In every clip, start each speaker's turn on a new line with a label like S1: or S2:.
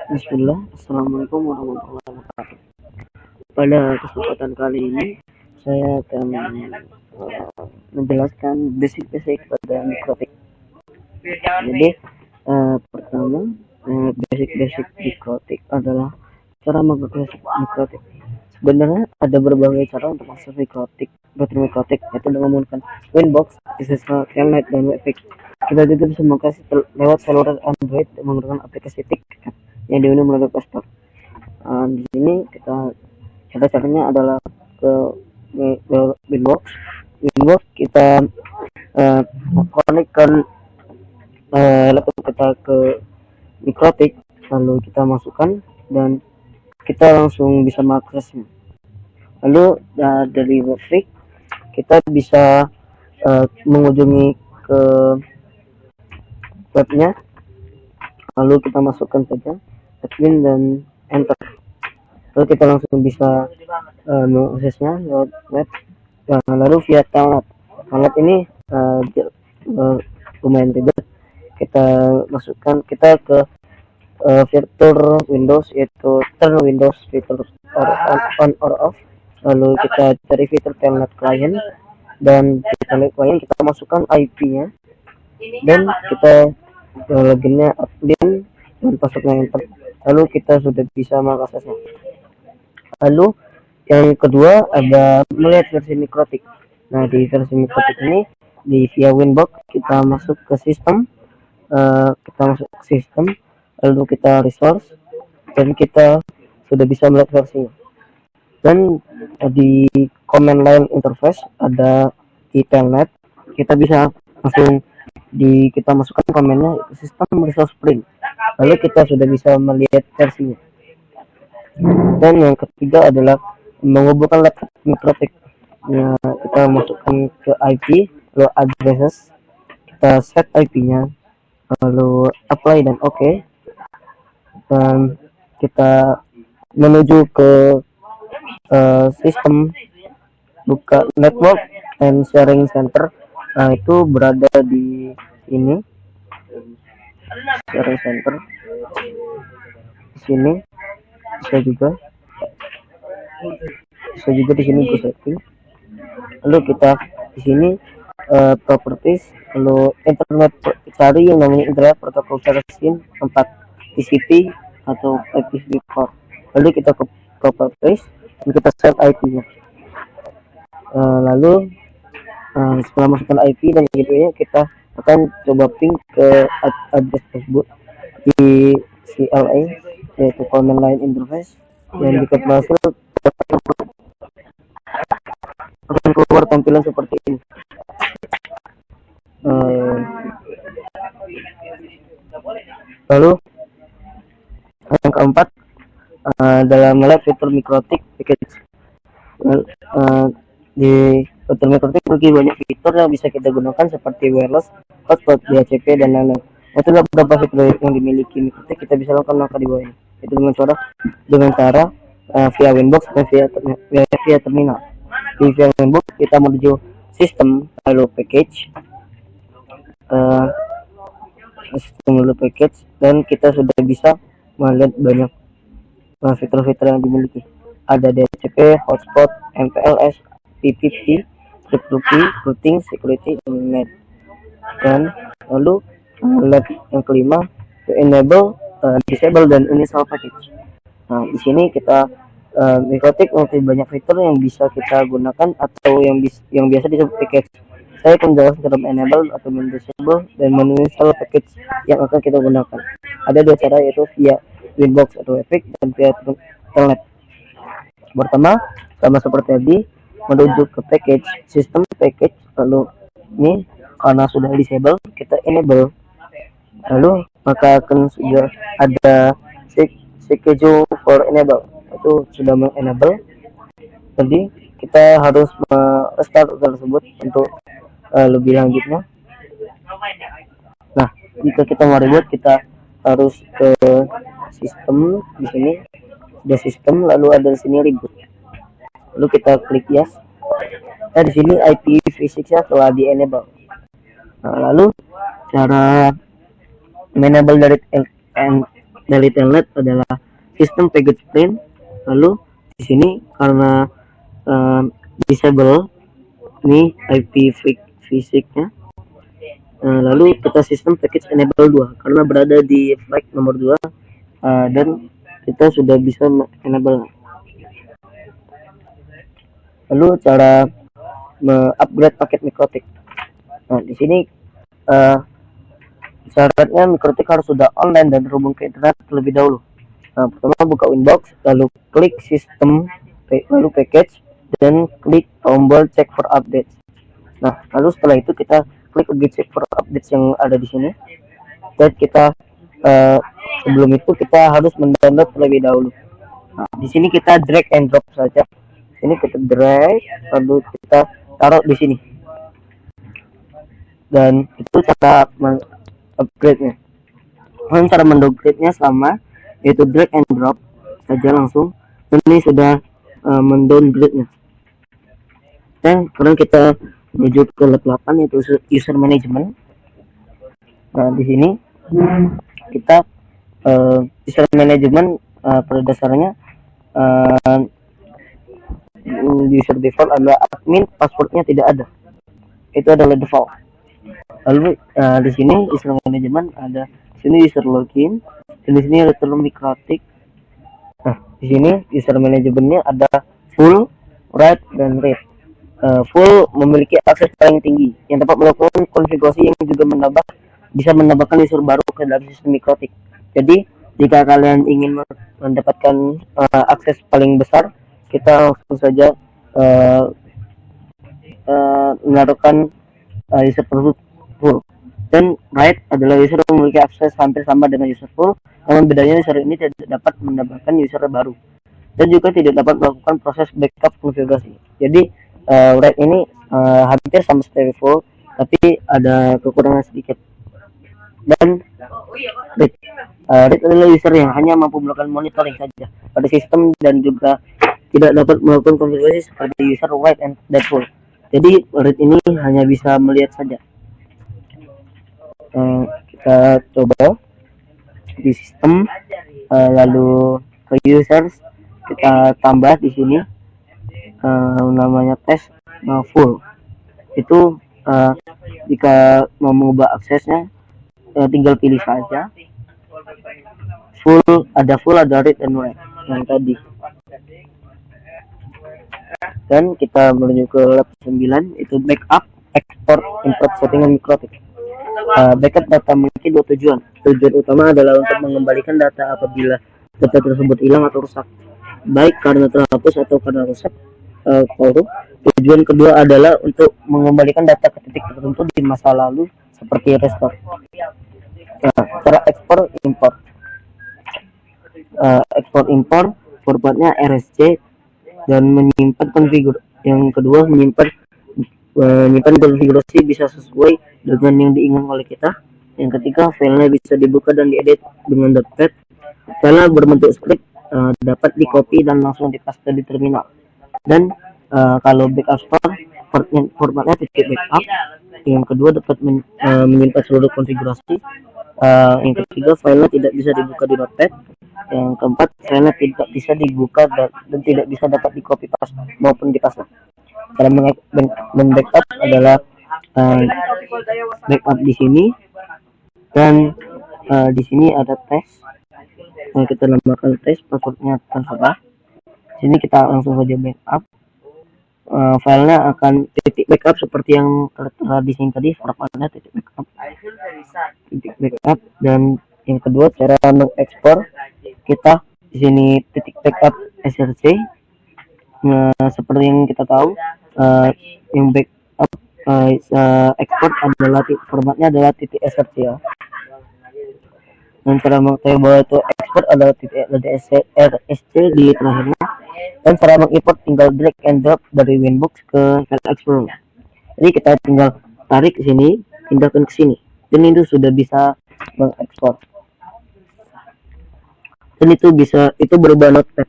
S1: Bismillah, Assalamualaikum warahmatullahi wabarakatuh. Pada kesempatan kali ini, saya akan menjelaskan basic-basic pada mikrotik. Jadi, pertama, basic-basic mikrotik adalah cara mengakses mikrotik. Sebenarnya ada berbagai cara untuk mengakses mikrotik, yaitu dengan menggunakan Winbox, SSL, Telnet, dan Webfix. Kita juga bisa mengakses lewat saluran Android menggunakan aplikasi TIK yang diunduh melalui Play Store. Di sini caranya adalah ke Winbox. Winbox kita konekkan laptop kita ke mikrotik, lalu kita masukkan dan kita langsung bisa mengaksesnya. Lalu dari Webfix kita bisa mengunjungi ke webnya, lalu kita masukkan saja admin dan enter, lalu kita langsung bisa mengaksesnya lewat web. Lalu via Telnet ini lumayan ribet. Kita masukkan kita ke fitur Windows, yaitu turn Windows fitur on or off, lalu kita cari fitur Telnet client, dan di Telnet client kita masukkan IP-nya dan kita loginnya admin dan passwordnya enter, lalu kita sudah bisa mengaksesnya. Lalu yang kedua ada melihat versi mikrotik. Nah, di versi mikrotik ini di via Winbox kita masuk ke sistem, lalu kita resource, dan kita sudah bisa melihat versinya. Dan di command line interface ada di Telnet, kita bisa langsung kita masukkan komennya sistem resource print, lalu kita sudah bisa melihat versinya. Dan yang ketiga adalah menghubungkan laptop mikrotik. Ya, kita masukkan ke IP, lalu addresses, kita set IP-nya, lalu apply dan OK, dan kita menuju ke sistem, buka network and sharing center. Nah, itu berada di sini, sharing center di sini, bisa juga di sini gue setting. Lalu kita di sini properties, lalu internet, cari yang namanya internet protocol version 4 TCP atau IPv4, lalu kita ke properties dan kita set IP-nya. Lalu setelah masukkan IP dan gitu ya, kita akan coba ping ke address tersebut di CLI, yaitu command line interface, dan jika berhasil akan keluar tampilan seperti ini. Lalu yang keempat dalam melihat fitur mikrotik package. Di fitur mikrotik memiliki banyak fitur yang bisa kita gunakan seperti wireless, hotspot, DHCP, dan lain-lain. Itulah beberapa fitur yang dimiliki mikrotik. Kita bisa lakukan langkah di bawah ini, itu dengan cara via Winbox dan via terminal. Di via Winbox kita menuju sistem, lalu package, dan kita sudah bisa melihat banyak fitur-fitur yang dimiliki. Ada DHCP, hotspot, MPLS, PPP, routing, security, dan net. Dan lalu yang kelima, to enable, disable, dan install package. Nah, di sini kita mikrotik memiliki banyak fitur yang bisa kita gunakan atau yang biasa disebut package. Saya akan menjelaskan cara enable atau disable dan menginstall package yang akan kita gunakan. Ada dua cara, yaitu via Winbox atau Webfix dan via Telnet. Pertama, sama seperti tadi, menuju ke package, sistem package, lalu ini karena sudah disable kita enable, lalu maka akan sudah ada schedule for enable, itu sudah mengenable. Jadi kita harus restart tersebut untuk lebih lanjutnya. Nah, jika kita mau reboot, kita harus ke sistem. Di sini ada sistem, lalu ada di sini reboot, lalu kita klik yes. Nah, di sini IPv6 telah di enable. Nah, lalu cara enable dari Dari telnet adalah sistem package print. Lalu di sini karena disable ini IP fisiknya. Lalu kita sistem package enable 2 karena berada di flag nomor 2 dan kita sudah bisa enable. Lalu cara upgrade paket mikrotik. Nah, di sini syaratnya mikrotik harus sudah online dan terhubung ke internet terlebih dahulu. Nah, pertama buka Winbox, lalu klik sistem, lalu package, dan klik tombol check for updates. Nah, lalu setelah itu kita klik check for updates yang ada di sini. Dan kita sebelum itu kita harus mendownload terlebih dahulu. Nah, di sini kita drag and drop saja. Ini kita drag, lalu kita taruh di sini. Dan itu cara upgrade-nya. Cara mendowngrade-nya sama, yaitu drag and drop saja langsung. Dan ini sudah mendowngrade-nya. Dan sekarang kita menuju ke lab 8 yaitu user management. Nah, di sini kita user management pada dasarnya user default adalah admin, passwordnya tidak ada, itu adalah default. Lalu di sini user management ada di sini user login, dan di sini ada term mikrotik. Nah, di sini user manajemennya ada full, write, dan read. Full memiliki akses paling tinggi yang dapat melakukan konfigurasi yang juga bisa menambahkan user baru ke dalam sistem mikrotik. Jadi jika kalian ingin mendapatkan akses paling besar, kita langsung saja menaruhkan user tersebut full. Dan write adalah user yang memiliki akses hampir sama dengan user full, namun bedanya user ini tidak dapat menambahkan user baru dan juga tidak dapat melakukan proses backup konfigurasi. Jadi write ini hampir sama seperti full, tapi ada kekurangan sedikit. Dan read adalah user yang hanya mampu melakukan monitoring saja pada sistem dan juga tidak dapat melakukan konfigurasi seperti user write and full. Jadi read ini hanya bisa melihat saja. Kita coba di sistem, lalu ke users, kita tambah di sini namanya test full. Itu jika mau mengubah aksesnya tinggal pilih saja full, ada read and write yang tadi. Dan kita menuju ke lab 9, itu backup, export, import settingan mikrotik. Backup data memiliki dua tujuan. Tujuan utama adalah untuk mengembalikan data apabila data tersebut hilang atau rusak, baik karena terhapus atau karena rusak. Tujuan kedua adalah untuk mengembalikan data ke titik tertentu di masa lalu seperti restore. Cara ekspor import. Ekspor import formatnya RSC dan menyimpan konfigurasi. Yang kedua menyimpan konfigurasi bisa sesuai dengan yang diinginkan oleh kita. Yang ketiga filenya bisa dibuka dan diedit dengan .pad. Filenya berbentuk script, dapat di copy dan langsung dipaste di terminal. Dan kalau backup store formatnya titik backup. Yang kedua dapat menyimpan seluruh konfigurasi. Yang ketiga filenya tidak bisa dibuka di notepad. Yang keempat filenya tidak bisa dibuka dan tidak bisa dapat di copy paste maupun di paste. Cara membackup adalah backup di sini, dan di sini ada tes. Kita namakan tes, passwordnya terserah. Sini kita langsung saja backup. Filenya akan titik backup seperti yang tertera di sini tadi, formatnya titik backup. Dan yang kedua cara mengekspor, kita di sini titik backup src. Seperti yang kita tahu, yang backup export adalah formatnya adalah titik src ya. Dan cara mengetahui bahwa itu export adalah titik rsc di terakhirnya. Dan cara mengimport tinggal drag and drop dari Winbox ke File Explorer. Jadi kita tinggal tarik ke sini, pindahkan ke sini, dan itu sudah bisa mengekspor. Dan itu berubah notepad.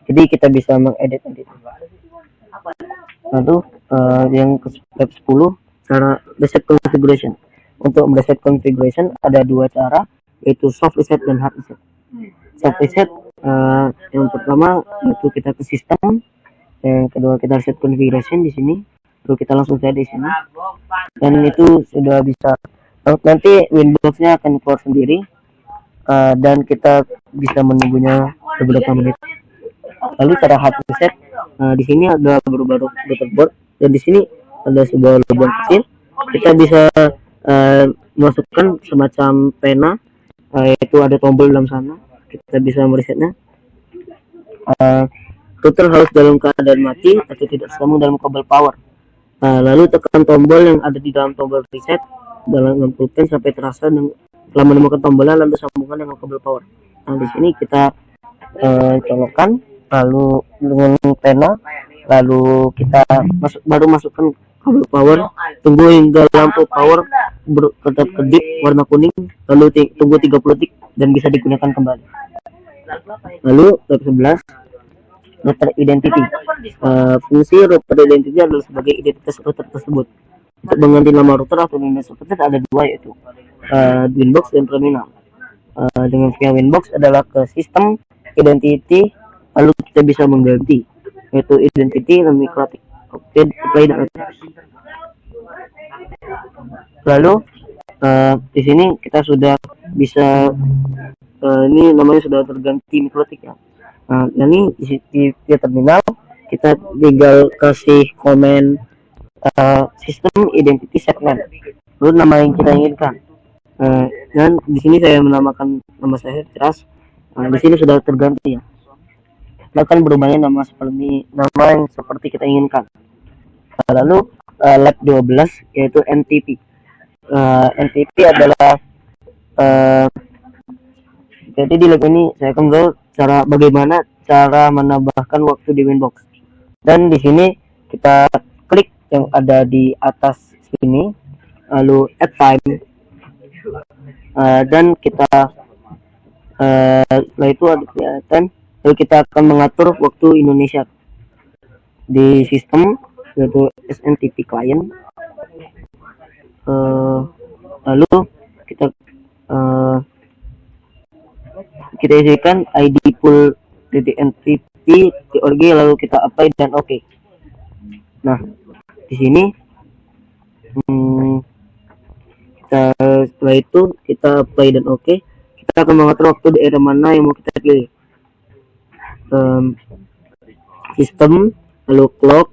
S1: Jadi kita bisa mengedit. Lalu yang ke step 10, cara reset configuration. Untuk reset configuration ada dua cara, yaitu soft reset dan hard reset. Start reset, yang pertama itu kita ke sistem, yang kedua kita set configuration di sini, lalu kita langsung saja di sini, dan itu sudah bisa. Nanti Winbox-nya akan keluar sendiri, dan kita bisa menunggunya beberapa menit. Lalu cara hard reset, di sini ada baru-baru butterboard, dan di sini ada sebuah lubang kecil. Kita bisa masukkan semacam pena, yaitu ada tombol dalam sana. Kita bisa meresetnya. Router harus dalam keadaan mati atau tidak tersambung dalam kabel power. Lalu tekan tombol yang ada di dalam tombol reset dalam pulpen sampai terasa, dan setelah menemukan tombolnya lalu sambungkan dengan kabel power. Nah, di sini kita colokkan, lalu dengan pena, lalu kita baru masukkan kabel power, tunggu hingga lampu power tetap kedip warna kuning, lalu tunggu 30 detik dan bisa digunakan kembali. Lalu step 11, router identity. Fungsi router identity adalah sebagai identitas router tersebut. Untuk mengganti nama router atau identitas router ada dua, yaitu Winbox dan terminal. Dengan via Winbox adalah ke sistem identity, lalu kita bisa mengganti, yaitu identity nomenclature. Oke, play dan lalu di sini kita sudah bisa, ini namanya sudah terganti mikrotik ya. Nah, ini di terminal kita tinggal kasih komen sistem identity segment, lalu nama yang kita inginkan. Dan di sini saya menamakan nama saya Cras. Di sini sudah terganti ya. Akan berubahnya nama yang seperti kita inginkan. Lalu lab 12 yaitu NTP. NTP adalah jadi di lab ini saya akan bagaimana cara menambahkan waktu di Winbox. Dan di sini kita klik yang ada di atas sini, lalu add time, dan kita setelah itu ada kelihatan, lalu kita akan mengatur waktu Indonesia di sistem, yaitu SNTP client. Lalu kita isikan ID pool .ntp.org, lalu kita apply dan oke. Nah, di sini setelah itu kita apply dan oke. Kita akan mengatur waktu daerah mana yang mau kita pilih. Sistem, lalu clock,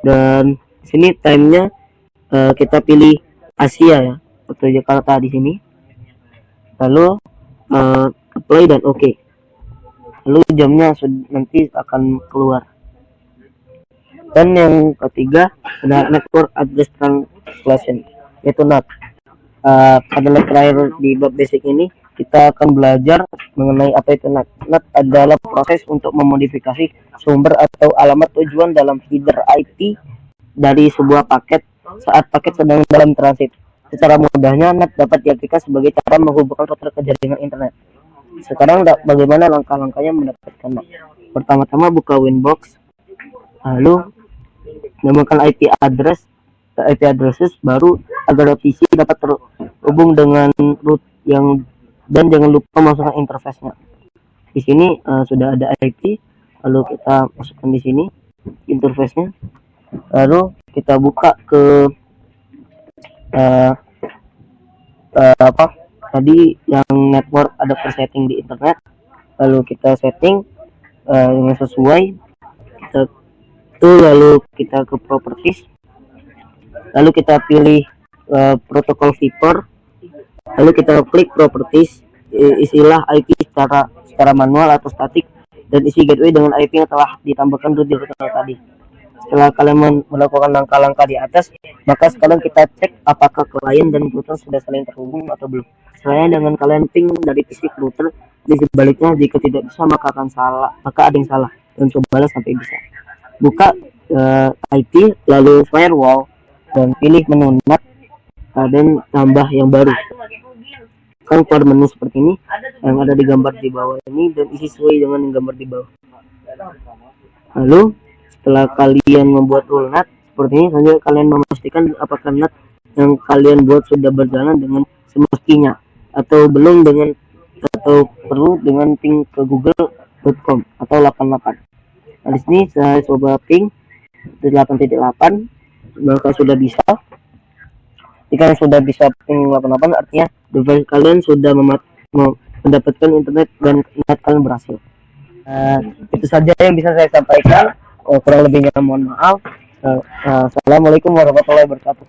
S1: dan di sini time-nya kita pilih Asia ya, atau Jakarta di sini. Lalu apply dan oke. Lalu jamnya nanti akan keluar. Dan yang ketiga ada network address translation, yaitu NAT. Adalah terakhir di bab basic ini kita akan belajar mengenai apa itu NAT. NAT adalah proses untuk memodifikasi sumber atau alamat tujuan dalam header IP dari sebuah paket saat paket sedang dalam transit. Secara mudahnya, NAT dapat diartikan sebagai cara menghubungkan router ke jaringan internet. Sekarang bagaimana langkah-langkahnya mendapatkan NAT? Pertama-tama buka Winbox, lalu namakan IP addresses baru agar PC dapat terhubung dengan root dan jangan lupa masukkan interface-nya. Di sini sudah ada IP, lalu kita masukkan di sini interface-nya. Lalu kita buka ke tadi yang network adapter setting di internet, lalu kita setting yang sesuai, lalu kita ke properties, lalu kita pilih protokol VPOR, lalu kita klik properties, isilah IP secara manual atau statik, dan isi gateway dengan IP yang telah ditambahkan di router tadi. Setelah kalian melakukan langkah-langkah di atas, maka sekarang kita cek apakah klien dan router sudah saling terhubung atau belum. Selain dengan kalian ping dari PC ke router, di sebaliknya jika tidak bisa maka ada yang salah, dan cobalah sampai bisa. Buka IP, lalu firewall, dan pilih menu NAT, dan tambah yang baru. Kan keluar menu seperti ini yang ada di gambar di bawah ini, dan isi sesuai dengan yang gambar di bawah. Lalu setelah kalian membuat rule NAT seperti ini, saja kalian memastikan apakah NAT yang kalian buat sudah berjalan dengan semestinya atau belum, perlu dengan ping ke google.com atau 88. Nah, di sini saya coba ping 8.8, maka sudah bisa. Jika sudah bisa ping 88 artinya device kalian sudah mendapatkan internet dan internet kalian berhasil. Itu saja yang bisa saya sampaikan. Kurang lebihnya mohon maaf. Assalamualaikum warahmatullahi wabarakatuh.